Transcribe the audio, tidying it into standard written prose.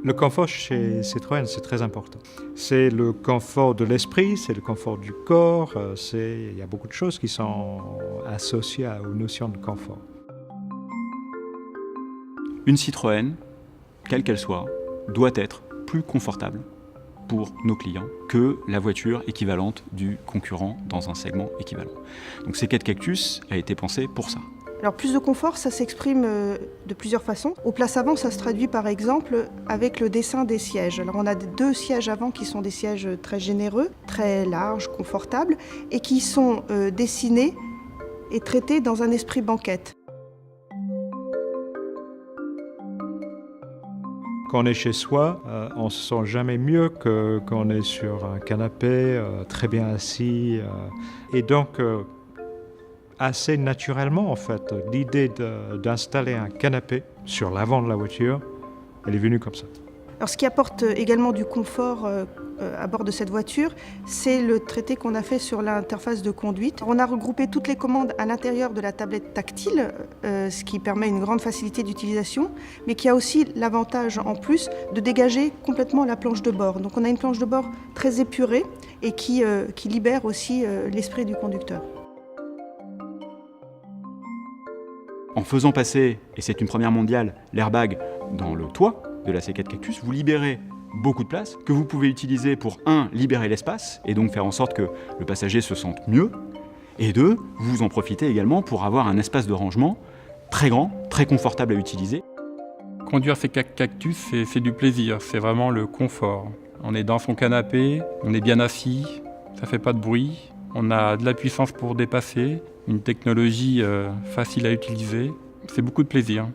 Le confort chez Citroën, c'est très important. C'est le confort de l'esprit, c'est le confort du corps, il y a beaucoup de choses qui sont associées aux notions de confort. Une Citroën, quelle qu'elle soit, doit être plus confortable pour nos clients que la voiture équivalente du concurrent dans un segment équivalent. Donc C4 Cactus a été pensé pour ça. Alors plus de confort, ça s'exprime de plusieurs façons. Aux places avant, ça se traduit par exemple avec le dessin des sièges. Alors on a 2 sièges avant qui sont des sièges très généreux, très larges, confortables, et qui sont dessinés et traités dans un esprit banquette. Quand on est chez soi, on ne se sent jamais mieux que quand on est sur un canapé, très bien assis. Et donc, assez naturellement, en fait, l'idée d'installer un canapé sur l'avant de la voiture, elle est venue comme ça. Alors ce qui apporte également du confort à bord de cette voiture, c'est le traité qu'on a fait sur l'interface de conduite. On a regroupé toutes les commandes à l'intérieur de la tablette tactile, ce qui permet une grande facilité d'utilisation, mais qui a aussi l'avantage en plus de dégager complètement la planche de bord. Donc on a une planche de bord très épurée et qui libère aussi l'esprit du conducteur. En faisant passer, et c'est une première mondiale, l'airbag dans le toit de la C4 Cactus, vous libérez beaucoup de place que vous pouvez utiliser pour, 1, libérer l'espace et donc faire en sorte que le passager se sente mieux, et 2, vous en profitez également pour avoir un espace de rangement très grand, très confortable à utiliser. Conduire C4 Cactus, c'est du plaisir, c'est vraiment le confort. On est dans son canapé, on est bien assis, ça fait pas de bruit, on a de la puissance pour dépasser, une technologie facile à utiliser, c'est beaucoup de plaisir.